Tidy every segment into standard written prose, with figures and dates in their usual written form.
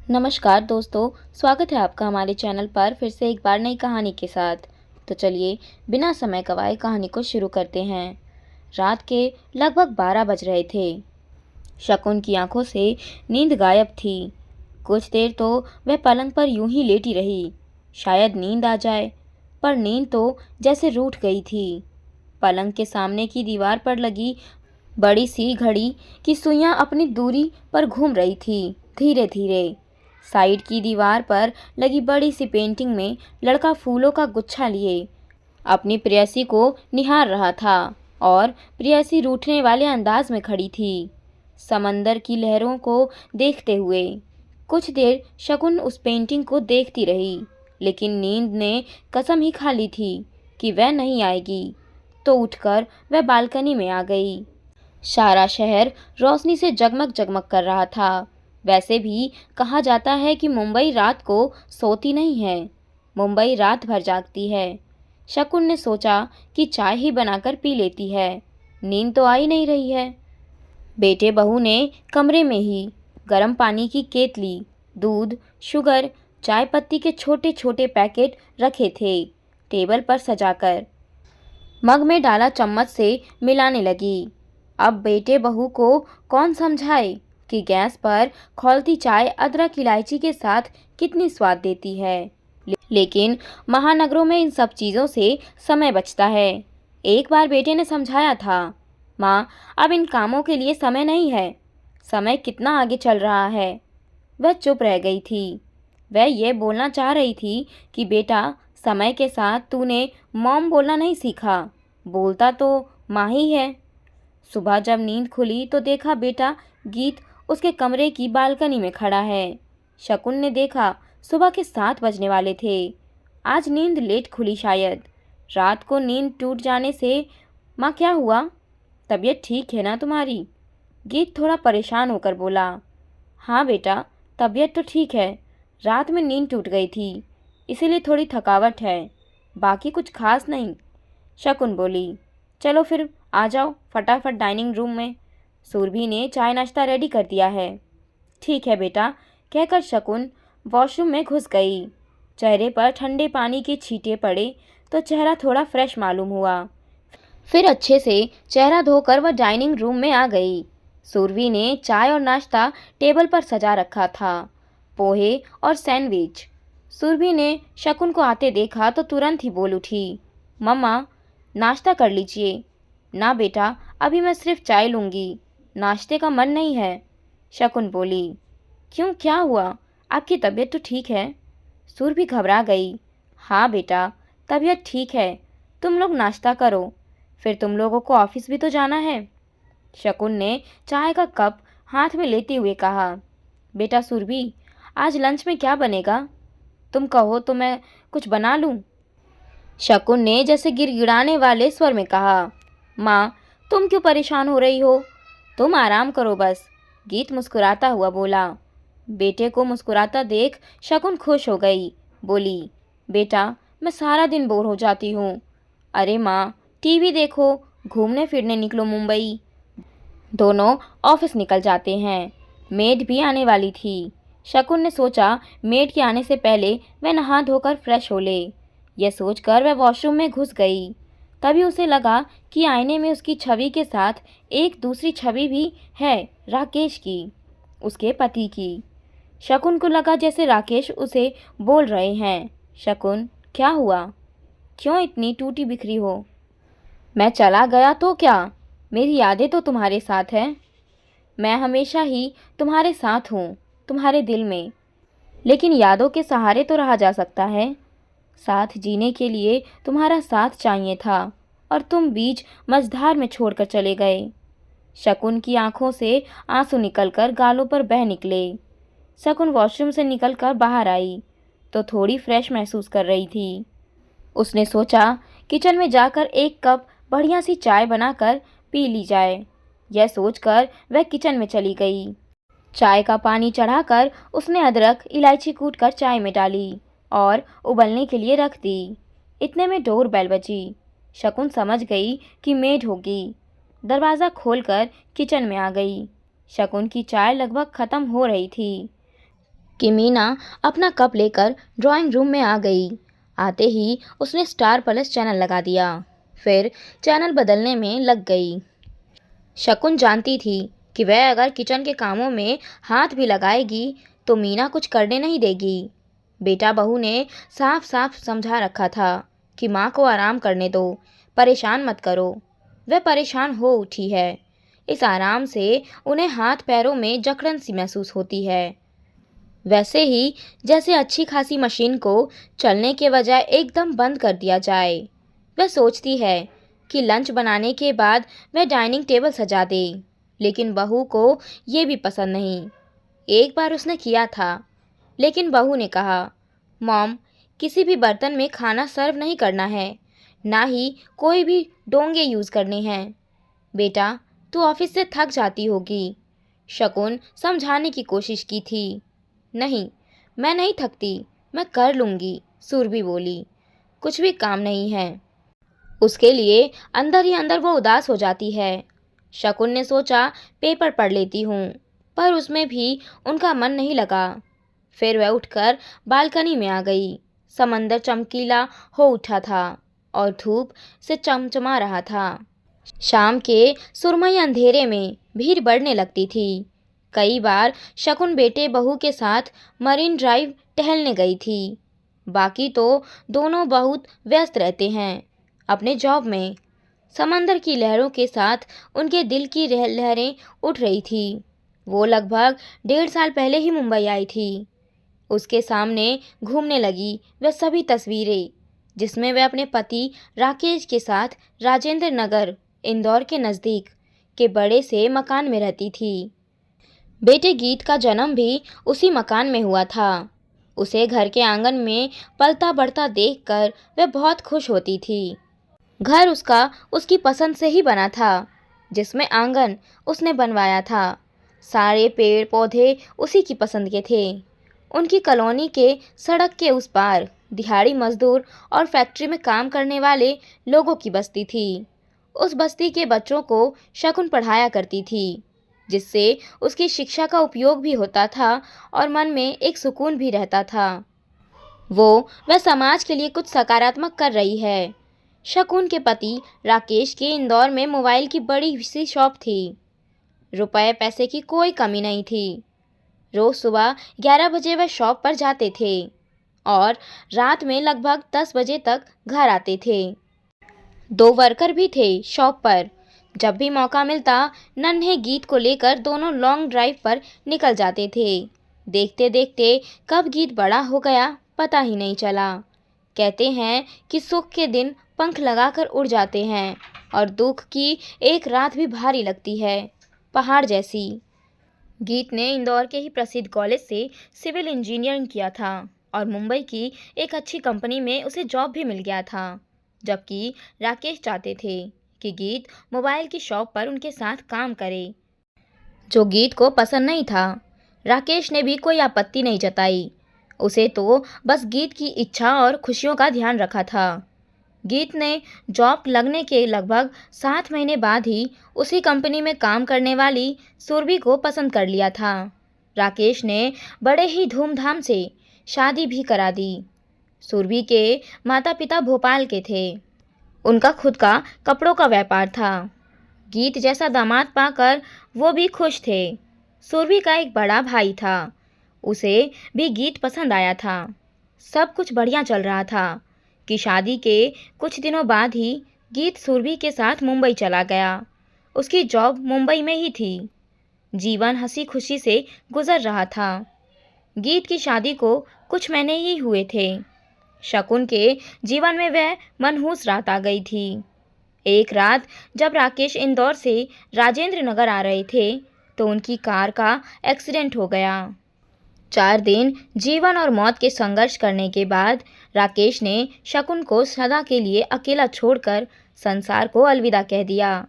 नमस्कार दोस्तों, स्वागत है आपका हमारे चैनल पर फिर से एक बार नई कहानी के साथ। तो चलिए बिना समय गवाए कहानी को शुरू करते हैं। रात के लगभग 12 बज रहे थे। शकुन की आंखों से नींद गायब थी। कुछ देर तो वह पलंग पर यूं ही लेटी रही, शायद नींद आ जाए, पर नींद तो जैसे रूठ गई थी। पलंग के सामने की दीवार पर लगी बड़ी सी घड़ी की सुइयां अपनी दूरी पर घूम रही थी, धीरे धीरे। साइड की दीवार पर लगी बड़ी सी पेंटिंग में लड़का फूलों का गुच्छा लिए अपनी प्रेयसी को निहार रहा था और प्रेयसी रूठने वाले अंदाज में खड़ी थी, समंदर की लहरों को देखते हुए। कुछ देर शकुन उस पेंटिंग को देखती रही, लेकिन नींद ने कसम ही खा ली थी कि वह नहीं आएगी। तो उठकर वह बालकनी में आ गई। सारा शहर रोशनी से जगमग जगमग कर रहा था। वैसे भी कहा जाता है कि मुंबई रात को सोती नहीं है, मुंबई रात भर जागती है। शकुन ने सोचा कि चाय ही बनाकर पी लेती है, नींद तो आ ही नहीं रही है। बेटे बहू ने कमरे में ही गर्म पानी की केतली, दूध, शुगर, चाय पत्ती के छोटे छोटे पैकेट रखे थे टेबल पर सजाकर। मग में डाला चम्मच से मिलाने लगी। अब बेटे बहू को कौन समझाए कि गैस पर खौलती चाय अदरक इलायची के साथ कितनी स्वाद देती है। लेकिन महानगरों में इन सब चीज़ों से समय बचता है। एक बार बेटे ने समझाया था, माँ अब इन कामों के लिए समय नहीं है, समय कितना आगे चल रहा है। वह चुप रह गई थी। वह ये बोलना चाह रही थी कि बेटा समय के साथ तूने मॉम बोलना नहीं सीखा, बोलता तो माँ ही है। सुबह जब नींद खुली तो देखा बेटा गीत उसके कमरे की बालकनी में खड़ा है। शकुन ने देखा सुबह के 7 बजने वाले थे। आज नींद लेट खुली शायद। रात को नींद टूट जाने से। माँ क्या हुआ, तबीयत ठीक है ना तुम्हारी? गीत थोड़ा परेशान होकर बोला। हाँ बेटा, तबीयत तो ठीक है, रात में नींद टूट गई थी, इसीलिए थोड़ी थकावट है, बाकी कुछ खास नहीं। शकुन बोली। चलो फिर आ जाओ फटाफट डाइनिंग रूम में, सुरभि ने चाय नाश्ता रेडी कर दिया है। ठीक है बेटा, कहकर शकुन वॉशरूम में घुस गई। चेहरे पर ठंडे पानी के छींटे पड़े तो चेहरा थोड़ा फ्रेश मालूम हुआ। फिर अच्छे से चेहरा धोकर वह डाइनिंग रूम में आ गई। सुरभि ने चाय और नाश्ता टेबल पर सजा रखा था, पोहे और सैंडविच। सुरभि ने शकुन को आते देखा तो तुरंत ही बोल उठी, मम्मा नाश्ता कर लीजिए। ना बेटा, अभी मैं सिर्फ चाय लूँगी, नाश्ते का मन नहीं है। शकुन बोली। क्यों, क्या हुआ? आपकी तबीयत तो ठीक है? सुरभि घबरा गई। हाँ बेटा, तबीयत ठीक है, तुम लोग नाश्ता करो, फिर तुम लोगों को ऑफिस भी तो जाना है। शकुन ने चाय का कप हाथ में लेते हुए कहा। बेटा सुरभि, आज लंच में क्या बनेगा? तुम कहो तो मैं कुछ बना लूँ। शकुन ने जैसे गिड़गिड़ाने वाले स्वर में कहा। माँ तुम क्यों परेशान हो रही हो, तुम आराम करो बस, गीत मुस्कुराता हुआ बोला। बेटे को मुस्कुराता देख शकुन खुश हो गई, बोली। बेटा मैं सारा दिन बोर हो जाती हूँ। अरे माँ टीवी देखो, घूमने फिरने निकलो मुंबई। दोनों ऑफिस निकल जाते हैं। मेड भी आने वाली थी। शकुन ने सोचा मेड के आने से पहले वह नहा धोकर फ्रेश हो ले। यह सोचकर वह वॉशरूम में घुस गई। तभी उसे लगा कि आईने में उसकी छवि के साथ एक दूसरी छवि भी है, राकेश की, उसके पति की। शकुन को लगा जैसे राकेश उसे बोल रहे हैं, शकुन क्या हुआ, क्यों इतनी टूटी बिखरी हो? मैं चला गया तो क्या, मेरी यादें तो तुम्हारे साथ हैं। मैं हमेशा ही तुम्हारे साथ हूँ, तुम्हारे दिल में, लेकिन यादों के सहारे तो रहा जा सकता है। साथ जीने के लिए तुम्हारा साथ चाहिए था और तुम बीच मझधार में छोड़कर चले गए। शकुन की आंखों से आंसू निकलकर गालों पर बह निकले। शकुन वॉशरूम से निकलकर बाहर आई तो थोड़ी फ्रेश महसूस कर रही थी। उसने सोचा किचन में जाकर एक कप बढ़िया सी चाय बनाकर पी ली जाए। यह सोचकर वह किचन में चली गई। चाय का पानी चढ़ाकर उसने अदरक इलायची कूटकर चाय में डाली और उबलने के लिए रख दी। इतने में डोर बेल बजी। शकुन समझ गई कि मेड होगी। दरवाज़ा खोलकर किचन में आ गई। शकुन की चाय लगभग ख़त्म हो रही थी। कि मीना अपना कप लेकर ड्राइंग रूम में आ गई। आते ही उसने स्टार प्लस चैनल लगा दिया, फिर चैनल बदलने में लग गई। शकुन जानती थी कि वह अगर किचन के कामों में हाथ भी लगाएगी तो मीना कुछ करने नहीं देगी। बेटा बहू ने साफ साफ समझा रखा था कि माँ को आराम करने दो, परेशान मत करो। वह परेशान हो उठी है। इस आराम से उन्हें हाथ पैरों में जकड़न सी महसूस होती है, वैसे ही जैसे अच्छी खासी मशीन को चलने के बजाय एकदम बंद कर दिया जाए। वह सोचती है कि लंच बनाने के बाद वह डाइनिंग टेबल सजा दे, लेकिन बहू को ये भी पसंद नहीं। एक बार उसने किया था, लेकिन बहू ने कहा, मॉम, किसी भी बर्तन में खाना सर्व नहीं करना है, ना ही कोई भी डोंगे यूज़ करने हैं। बेटा, तू ऑफिस से थक जाती होगी। शकुन समझाने की कोशिश की थी। नहीं, मैं नहीं थकती, मैं कर लूँगी, सुरभि बोली। कुछ भी काम नहीं है। उसके लिए अंदर ही अंदर वो उदास हो जाती है। शकुन ने सोचा पेपर पढ़ लेती हूँ, पर उसमें भी उनका मन नहीं लगा। फिर वह उठकर बालकनी में आ गई। समंदर चमकीला हो उठा था और धूप से चमचमा रहा था। शाम के सुरमई अंधेरे में भीड़ बढ़ने लगती थी। कई बार शकुन बेटे बहू के साथ मरीन ड्राइव टहलने गई थी। बाकी तो दोनों बहुत व्यस्त रहते हैं अपने जॉब में। समंदर की लहरों के साथ उनके दिल की लहरें उठ रही थी। वो लगभग 1.5 साल पहले ही मुंबई आई थी। उसके सामने घूमने लगी वह सभी तस्वीरें जिसमें वह अपने पति राकेश के साथ राजेंद्र नगर, इंदौर के नज़दीक के बड़े से मकान में रहती थी। बेटे गीत का जन्म भी उसी मकान में हुआ था। उसे घर के आंगन में पलता बढ़ता देखकर वह बहुत खुश होती थी। घर उसका उसकी पसंद से ही बना था, जिसमें आंगन उसने बनवाया था। सारे पेड़ पौधे उसी की पसंद के थे। उनकी कॉलोनी के सड़क के उस पार दिहाड़ी मजदूर और फैक्ट्री में काम करने वाले लोगों की बस्ती थी। उस बस्ती के बच्चों को शकुन पढ़ाया करती थी, जिससे उसकी शिक्षा का उपयोग भी होता था और मन में एक सुकून भी रहता था। वह समाज के लिए कुछ सकारात्मक कर रही है। शकुन के पति राकेश के इंदौर में मोबाइल की बड़ी सी शॉप थी। रुपए पैसे की कोई कमी नहीं थी। रोज़ सुबह 11 बजे वह शॉप पर जाते थे और रात में लगभग 10 बजे तक घर आते थे। 2 वर्कर भी थे शॉप पर। जब भी मौका मिलता नन्हे गीत को लेकर दोनों लॉन्ग ड्राइव पर निकल जाते थे। देखते देखते कब गीत बड़ा हो गया पता ही नहीं चला। कहते हैं कि सुख के दिन पंख लगाकर उड़ जाते हैं और दुख की एक रात भी भारी लगती है, पहाड़ जैसी। गीत ने इंदौर के ही प्रसिद्ध कॉलेज से सिविल इंजीनियरिंग किया था और मुंबई की एक अच्छी कंपनी में उसे जॉब भी मिल गया था। जबकि राकेश चाहते थे कि गीत मोबाइल की शॉप पर उनके साथ काम करे, जो गीत को पसंद नहीं था। राकेश ने भी कोई आपत्ति नहीं जताई। उसे तो बस गीत की इच्छा और खुशियों का ध्यान रखा था। गीत ने जॉब लगने के लगभग 7 महीने बाद ही उसी कंपनी में काम करने वाली सुरभि को पसंद कर लिया था। राकेश ने बड़े ही धूमधाम से शादी भी करा दी। सुरभि के माता पिता भोपाल के थे। उनका खुद का कपड़ों का व्यापार था। गीत जैसा दामाद पाकर वो भी खुश थे। सुरभि का एक बड़ा भाई था, उसे भी गीत पसंद आया था। सब कुछ बढ़िया चल रहा था कि शादी के कुछ दिनों बाद ही गीत सुरभि के साथ मुंबई चला गया। उसकी जॉब मुंबई में ही थी। जीवन हंसी खुशी से गुजर रहा था। गीत की शादी को कुछ महीने ही हुए थे। शकुन के जीवन में वह मनहूस रात आ गई थी। एक रात जब राकेश इंदौर से राजेंद्र नगर आ रहे थे तो उनकी कार का एक्सीडेंट हो गया। 4 दिन जीवन और मौत के संघर्ष करने के बाद राकेश ने शकुन को सदा के लिए अकेला छोड़कर संसार को अलविदा कह दिया।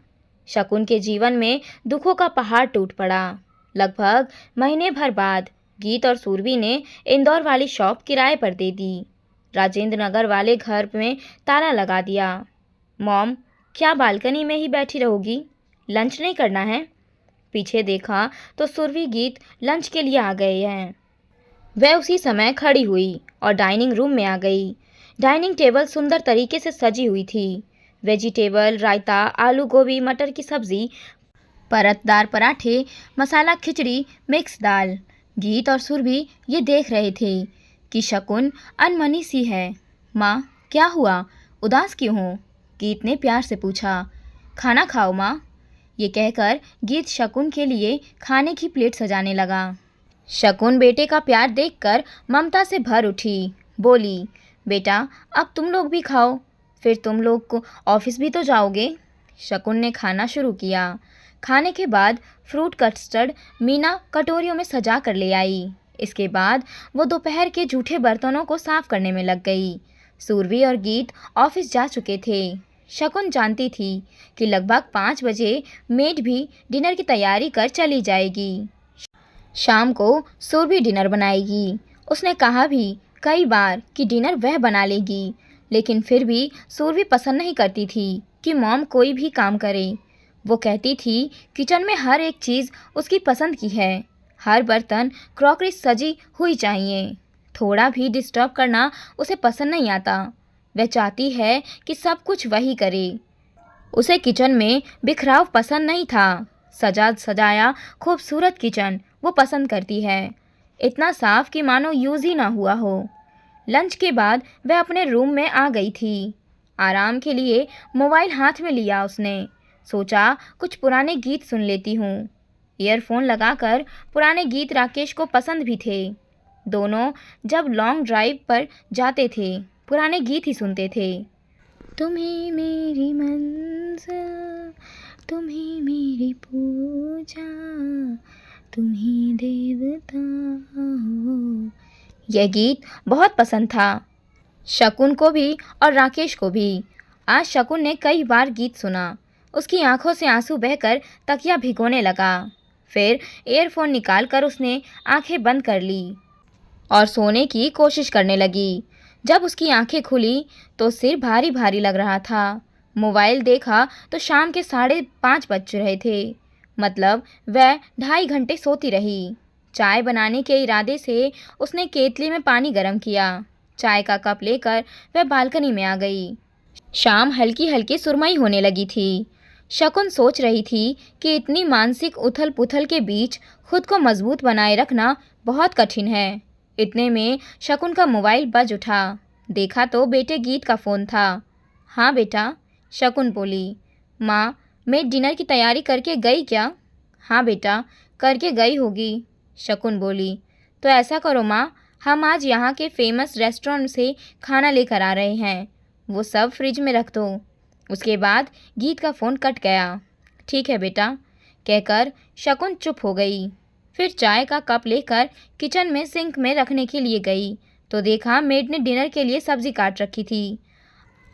शकुन के जीवन में दुखों का पहाड़ टूट पड़ा। लगभग महीने भर बाद गीत और सुरभि ने इंदौर वाली शॉप किराए पर दे दी। राजेंद्र नगर वाले घर में ताला लगा दिया। मॉम, क्या बालकनी में ही बैठी रहोगी? लंच नहीं करना है? पीछे देखा तो सुरभि गीत लंच के लिए आ गए हैं। वह उसी समय खड़ी हुई और डाइनिंग रूम में आ गई। डाइनिंग टेबल सुंदर तरीके से सजी हुई थी। वेजिटेबल रायता, आलू गोभी मटर की सब्जी, परतदार पराठे, मसाला खिचड़ी, मिक्स दाल। गीत और सुरभि ये देख रहे थे कि शकुन अनमनी सी है। माँ, क्या हुआ? उदास क्यों हो? गीत ने प्यार से पूछा। खाना खाओ माँ। ये कहकर गीत शकुन के लिए खाने की प्लेट सजाने लगा। शकुन बेटे का प्यार देखकर ममता से भर उठी। बोली, बेटा अब तुम लोग भी खाओ, फिर तुम लोग को ऑफिस भी तो जाओगे। शकुन ने खाना शुरू किया। खाने के बाद फ्रूट कस्टर्ड मीना कटोरियों में सजा कर ले आई। इसके बाद वो दोपहर के जूठे बर्तनों को साफ करने में लग गई। सुरभि और गीत ऑफिस जा चुके थे। शकुन जानती थी कि लगभग 5 बजे मेड भी डिनर की तैयारी कर चली जाएगी। शाम को सुरभि डिनर बनाएगी। उसने कहा भी कई बार कि डिनर वह बना लेगी, लेकिन फिर भी सुरभि पसंद नहीं करती थी कि मॉम कोई भी काम करे। वो कहती थी किचन में हर एक चीज़ उसकी पसंद की है, हर बर्तन क्रॉकरी सजी हुई चाहिए। थोड़ा भी डिस्टर्ब करना उसे पसंद नहीं आता। वह चाहती है कि सब कुछ वही करे। उसे किचन में बिखराव पसंद नहीं था। सजा सजाया खूबसूरत किचन वो पसंद करती है, इतना साफ कि मानो यूज़ ही ना हुआ हो। लंच के बाद वह अपने रूम में आ गई थी। आराम के लिए मोबाइल हाथ में लिया उसने। सोचा कुछ पुराने गीत सुन लेती हूँ। ईयरफोन लगाकर पुराने गीत राकेश को पसंद भी थे। दोनों जब लॉन्ग ड्राइव पर जाते थे पुराने गीत ही सुनते थे। तुम्हें मेरी मंज़िल, तुम्हें मेरी पूजा, तुम्ही देवता हो। यह गीत बहुत पसंद था शकुन को भी और राकेश को भी। आज शकुन ने कई बार गीत सुना। उसकी आंखों से आंसू बहकर तकिया भिगोने लगा। फिर ईयरफोन निकालकर उसने आंखें बंद कर ली और सोने की कोशिश करने लगी। जब उसकी आंखें खुली तो सिर भारी भारी लग रहा था। मोबाइल देखा तो शाम के 5:30 बज रहे थे। मतलब वह 2.5 घंटे सोती रही। चाय बनाने के इरादे से उसने केतली में पानी गर्म किया। चाय का कप लेकर वह बालकनी में आ गई। शाम हल्की हल्की सुरमई होने लगी थी। शकुन सोच रही थी कि इतनी मानसिक उथल पुथल के बीच खुद को मजबूत बनाए रखना बहुत कठिन है। इतने में शकुन का मोबाइल बज उठा। देखा तो बेटे गीत का फ़ोन था। हाँ बेटा, शकुन बोली। माँ, मैं डिनर की तैयारी करके गई क्या? हाँ बेटा, करके गई होगी, शकुन बोली। तो ऐसा करो माँ, हम आज यहाँ के फेमस रेस्टोरेंट से खाना लेकर आ रहे हैं, वो सब फ्रिज में रख दो। उसके बाद गीत का फ़ोन कट गया। ठीक है बेटा, कहकर शकुन चुप हो गई। फिर चाय का कप लेकर किचन में सिंक में रखने के लिए गई तो देखा मेड ने डिनर के लिए सब्ज़ी काट रखी थी।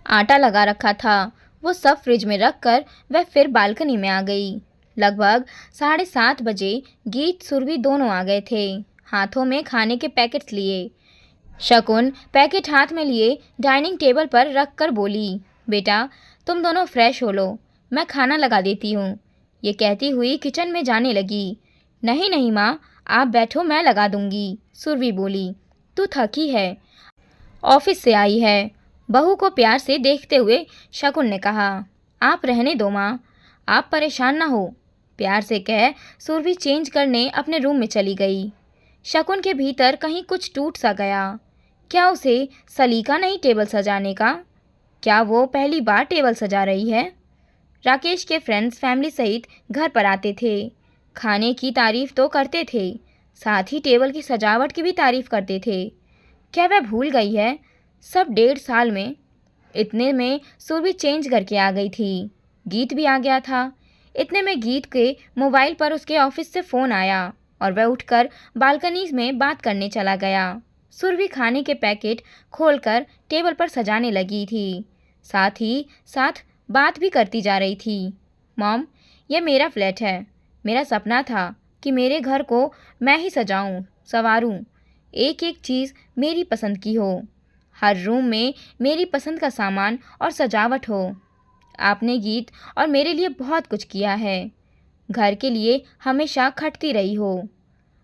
आटा लगा रखा था। वो सब फ्रिज में रख कर वह फिर बालकनी में आ गई। लगभग 7:30 बजे गीत सुरभि दोनों आ गए थे, हाथों में खाने के पैकेट्स लिए। शकुन पैकेट हाथ में लिए डाइनिंग टेबल पर रख कर बोली, बेटा तुम दोनों फ्रेश हो लो, मैं खाना लगा देती हूँ। ये कहती हुई किचन में जाने लगी। नहीं नहीं माँ, आप बैठो, मैं लगा दूँगी, सुरभि बोली। तू थकी है, ऑफिस से आई है। बहू को प्यार से देखते हुए शकुन ने कहा। आप रहने दो माँ, आप परेशान ना हो, प्यार से कह सुरभि चेंज करने अपने रूम में चली गई। शकुन के भीतर कहीं कुछ टूट सा गया। क्या उसे सलीका नहीं टेबल सजाने का? क्या वो पहली बार टेबल सजा रही है? राकेश के फ्रेंड्स फैमिली सहित घर पर आते थे। खाने की तारीफ तो करते थे, साथ ही टेबल की सजावट की भी तारीफ करते थे। क्या वह भूल गई है सब 1.5 साल में? इतने में सुरभि चेंज करके आ गई थी। गीत भी आ गया था। इतने में गीत के मोबाइल पर उसके ऑफिस से फ़ोन आया और वह उठकर बालकनी में बात करने चला गया। सुरभि खाने के पैकेट खोलकर टेबल पर सजाने लगी थी, साथ ही साथ बात भी करती जा रही थी। मॉम, यह मेरा फ्लैट है। मेरा सपना था कि मेरे घर को मैं ही सजाऊं, संवारूं, एक एक चीज़ मेरी पसंद की हो, हर रूम में मेरी पसंद का सामान और सजावट हो। आपने गीत और मेरे लिए बहुत कुछ किया है, घर के लिए हमेशा खटती रही हो।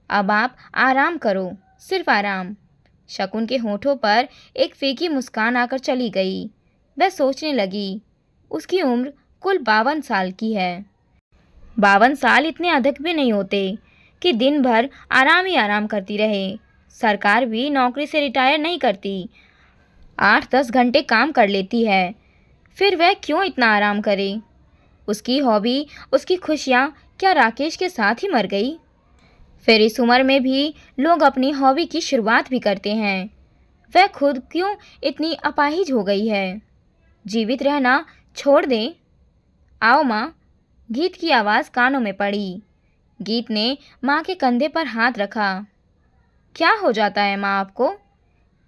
अब आप आराम करो, सिर्फ आराम। शकुन के होठों पर एक फीकी मुस्कान आकर चली गई। वह सोचने लगी, उसकी उम्र कुल 52 साल की है। 52 साल इतने अधिक भी नहीं होते कि दिन भर आराम ही आराम करती रहे। सरकार भी नौकरी से रिटायर नहीं करती, 8-10 घंटे काम कर लेती है। फिर वह क्यों इतना आराम करे? उसकी हॉबी, उसकी खुशियाँ क्या राकेश के साथ ही मर गई? फिर इस उम्र में भी लोग अपनी हॉबी की शुरुआत भी करते हैं। वह खुद क्यों इतनी अपाहिज हो गई है? जीवित रहना छोड़ दे। आओ माँ। गीत की आवाज़ कानों में पड़ी। गीत ने माँ के कंधे पर हाथ रखा। क्या हो जाता है माँ आपको?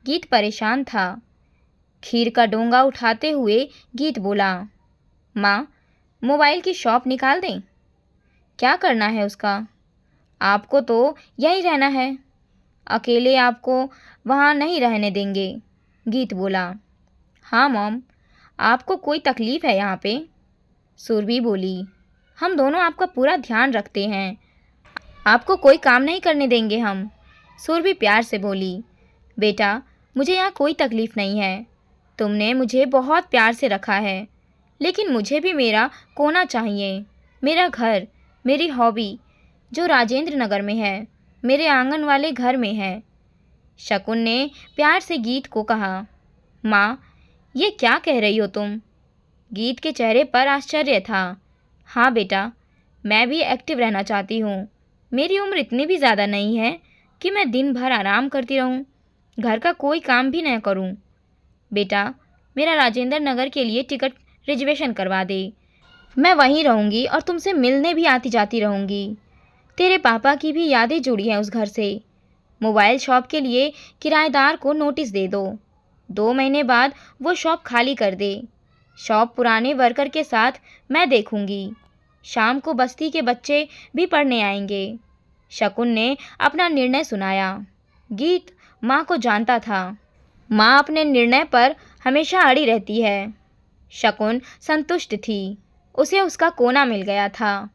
गीत परेशान था। खीर का डोंगा उठाते हुए गीत बोला, माँ, मोबाइल की शॉप निकाल दें? क्या करना है उसका? आपको तो यहीं रहना है। अकेले आपको वहाँ नहीं रहने देंगे। गीत बोला। हाँ मॉम, आपको कोई तकलीफ़ है यहाँ पे? सुरभि बोली। हम दोनों आपका पूरा ध्यान रखते हैं, आपको कोई काम नहीं करने देंगे हम। सुरभि प्यार से बोली। बेटा, मुझे यहाँ कोई तकलीफ़ नहीं है। तुमने मुझे बहुत प्यार से रखा है, लेकिन मुझे भी मेरा कोना चाहिए, मेरा घर, मेरी हॉबी, जो राजेंद्र नगर में है, मेरे आंगन वाले घर में है। शकुन ने प्यार से गीत को कहा। माँ, ये क्या कह रही हो तुम? गीत के चेहरे पर आश्चर्य था। हाँ बेटा, मैं भी एक्टिव रहना चाहती हूँ। मेरी उम्र इतनी भी ज़्यादा नहीं है कि मैं दिन भर आराम करती रहूँ, घर का कोई काम भी न करूँ। बेटा, मेरा राजेंद्र नगर के लिए टिकट रिजर्वेशन करवा दे। मैं वहीं रहूँगी और तुमसे मिलने भी आती जाती रहूँगी। तेरे पापा की भी यादें जुड़ी हैं उस घर से। मोबाइल शॉप के लिए किराएदार को नोटिस दे दो। 2 महीने बाद वो शॉप खाली कर दे। शॉप पुराने वर्कर के साथ मैं देखूँगी। शाम को बस्ती के बच्चे भी पढ़ने आएंगे। शकुन ने अपना निर्णय सुनाया। गीत माँ को जानता था। माँ अपने निर्णय पर हमेशा अड़ी रहती है। शकुन संतुष्ट थी। उसे उसका कोना मिल गया था।